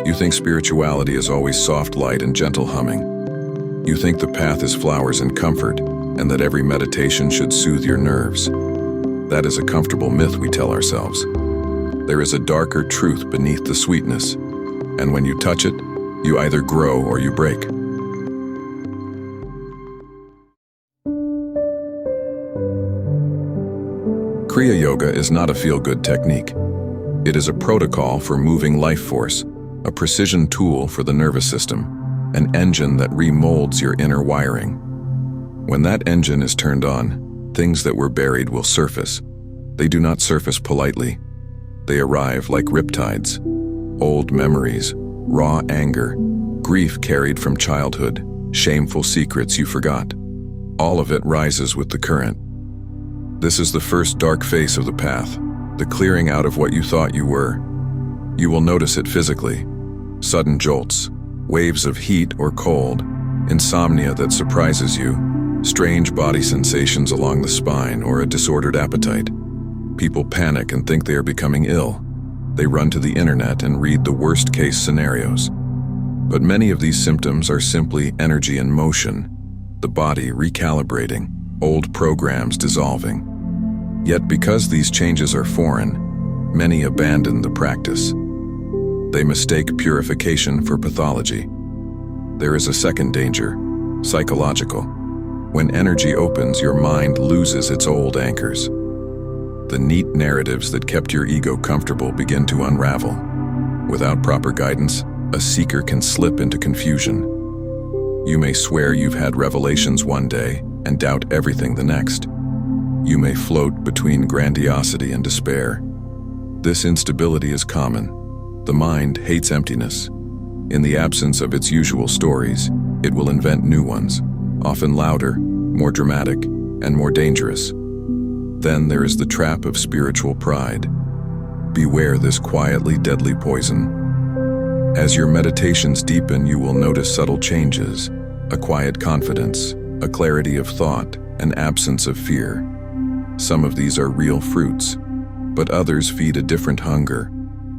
You think spirituality is always soft light and gentle humming. You think the path is flowers and comfort, and that every meditation should soothe your nerves. That is a comfortable myth we tell ourselves. There is a darker truth beneath the sweetness, and when you touch it, you either grow or you break. Kriya Yoga is not a feel-good technique. It is a protocol for moving life force, a precision tool for the nervous system, an engine that remolds your inner wiring. When that engine is turned on, things that were buried will surface. They do not surface politely. They arrive like riptides. Old memories, raw anger, grief carried from childhood, shameful secrets you forgot. All of it rises with the current. This is the first dark face of the path, the clearing out of what you thought you were. You will notice it physically. Sudden jolts, waves of heat or cold, insomnia that surprises you, strange body sensations along the spine, or a disordered appetite. People panic and think they are becoming ill. They run to the internet and read the worst-case scenarios. But many of these symptoms are simply energy in motion, the body recalibrating, old programs dissolving. Yet because these changes are foreign, many abandon the practice. They mistake purification for pathology. There is a second danger, psychological. When energy opens, your mind loses its old anchors. The neat narratives that kept your ego comfortable begin to unravel. Without proper guidance, a seeker can slip into confusion. You may swear you've had revelations one day and doubt everything the next. You may float between grandiosity and despair. This instability is common. The mind hates emptiness. In the absence of its usual stories, it will invent new ones, often louder, more dramatic, and more dangerous. Then there is the trap of spiritual pride. Beware this quietly deadly poison. As your meditations deepen, you will notice subtle changes, a quiet confidence, a clarity of thought, an absence of fear. Some of these are real fruits, but others feed a different hunger,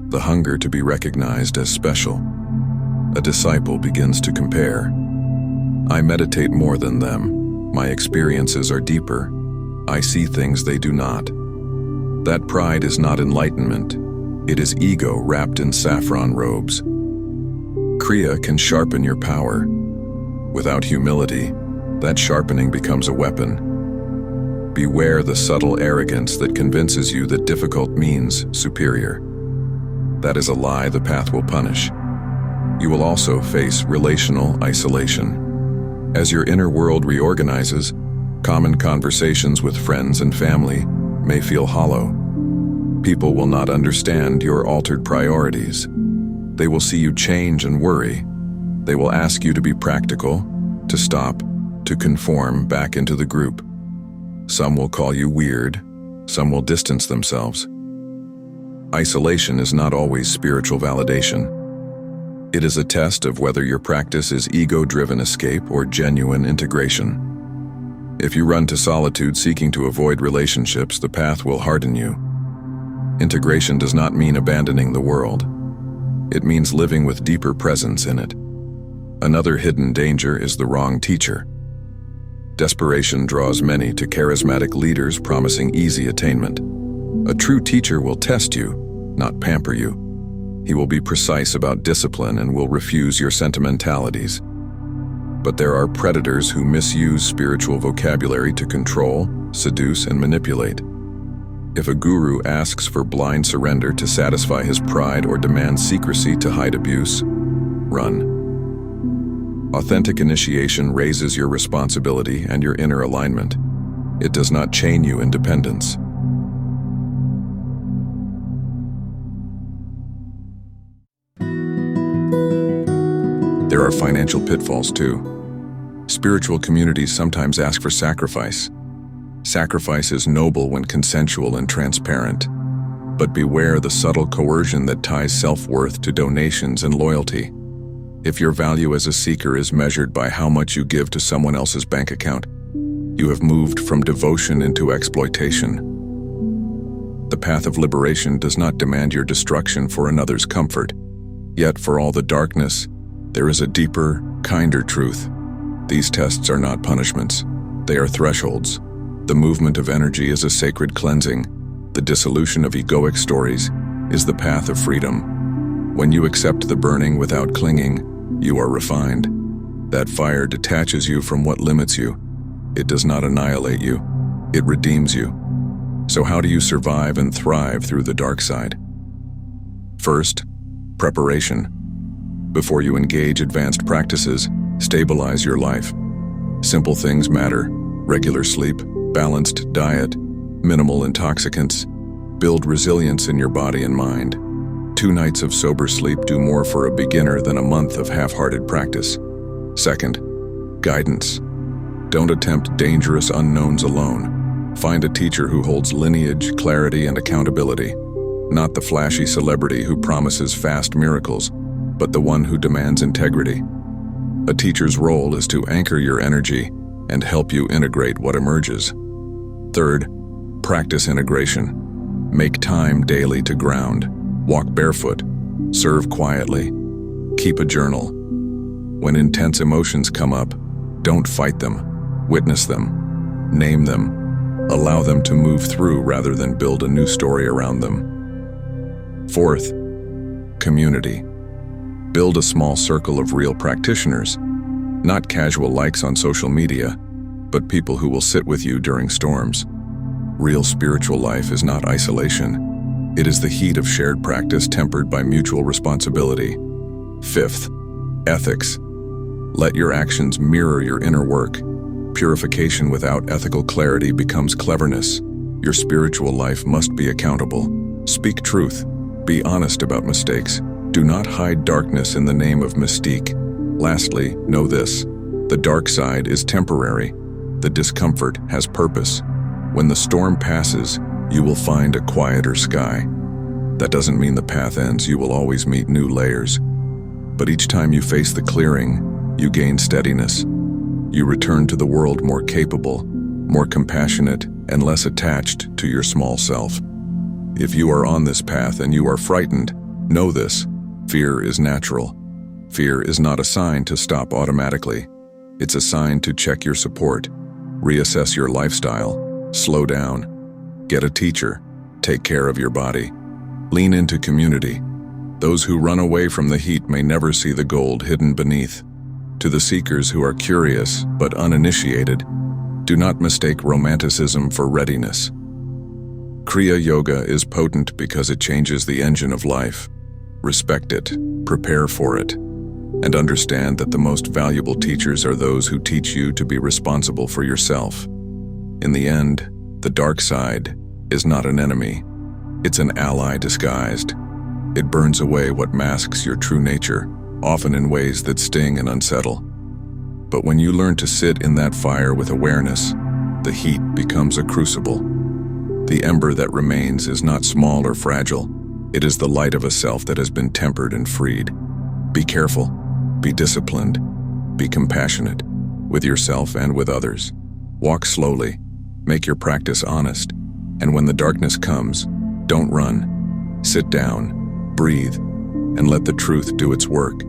the hunger to be recognized as special. A disciple begins to compare. I meditate more than them. My experiences are deeper. I see things they do not. That pride is not enlightenment. It is ego wrapped in saffron robes. Kriya can sharpen your power. Without humility, that sharpening becomes a weapon. Beware the subtle arrogance that convinces you that difficult means superior. That is a lie the path will punish. You will also face relational isolation. As your inner world reorganizes, common conversations with friends and family may feel hollow. People will not understand your altered priorities. They will see you change and worry. They will ask you to be practical, to stop, to conform back into the group. Some will call you weird. Some will distance themselves. Isolation is not always spiritual validation. It is a test of whether your practice is ego-driven escape or genuine integration. If you run to solitude seeking to avoid relationships, the path will harden you. Integration does not mean abandoning the world. It means living with deeper presence in it. Another hidden danger is the wrong teacher. Desperation draws many to charismatic leaders promising easy attainment. A true teacher will test you, not pamper you. He will be precise about discipline and will refuse your sentimentalities. But there are predators who misuse spiritual vocabulary to control, seduce, and manipulate. If a guru asks for blind surrender to satisfy his pride or demands secrecy to hide abuse, run. Authentic initiation raises your responsibility and your inner alignment. It does not chain you in dependence. There are financial pitfalls too. Spiritual communities sometimes ask for sacrifice. Sacrifice is noble when consensual and transparent, but beware the subtle coercion that ties self-worth to donations and loyalty. If your value as a seeker is measured by how much you give to someone else's bank account, you have moved from devotion into exploitation. The path of liberation does not demand your destruction for another's comfort. Yet for all the darkness, there is a deeper, kinder truth. These tests are not punishments. They are thresholds. The movement of energy is a sacred cleansing. The dissolution of egoic stories is the path of freedom. When you accept the burning without clinging, you are refined. That fire detaches you from what limits you. It does not annihilate you. It redeems you. So how do you survive and thrive through the dark side? First, preparation. Before you engage advanced practices, stabilize your life. Simple things matter: regular sleep, balanced diet, minimal intoxicants. Build resilience in your body and mind. 2 nights of sober sleep do more for a beginner than a month of half-hearted practice. Second, guidance. Don't attempt dangerous unknowns alone. Find a teacher who holds lineage, clarity, and accountability. Not the flashy celebrity who promises fast miracles, but the one who demands integrity. A teacher's role is to anchor your energy and help you integrate what emerges. Third, practice integration. Make time daily to ground. Walk barefoot. Serve quietly. Keep a journal. When intense emotions come up, don't fight them. Witness them. Name them. Allow them to move through rather than build a new story around them. Fourth, community. Build a small circle of real practitioners, not casual likes on social media, but people who will sit with you during storms. Real spiritual life is not isolation. It is the heat of shared practice tempered by mutual responsibility. Fifth, ethics. Let your actions mirror your inner work. Purification without ethical clarity becomes cleverness. Your spiritual life must be accountable. Speak truth. Be honest about mistakes. Do not hide darkness in the name of mystique. Lastly, know this: the dark side is temporary. The discomfort has purpose. When the storm passes, you will find a quieter sky. That doesn't mean the path ends. You will always meet new layers. But each time you face the clearing, you gain steadiness. You return to the world more capable, more compassionate, and less attached to your small self. If you are on this path and you are frightened, know this: fear is natural. Fear is not a sign to stop automatically. It's a sign to check your support, reassess your lifestyle, slow down, get a teacher, take care of your body, lean into community. Those who run away from the heat may never see the gold hidden beneath. To the seekers who are curious but uninitiated, do not mistake romanticism for readiness. Kriya Yoga is potent because it changes the engine of life. Respect it, prepare for it, and understand that the most valuable teachers are those who teach you to be responsible for yourself. In the end, the dark side is not an enemy. It's an ally disguised. It burns away what masks your true nature, often in ways that sting and unsettle. But when you learn to sit in that fire with awareness, the heat becomes a crucible. The ember that remains is not small or fragile. It is the light of a self that has been tempered and freed. Be careful, be disciplined, be compassionate with yourself and with others. Walk slowly, make your practice honest, and when the darkness comes, don't run. Sit down, breathe, and let the truth do its work.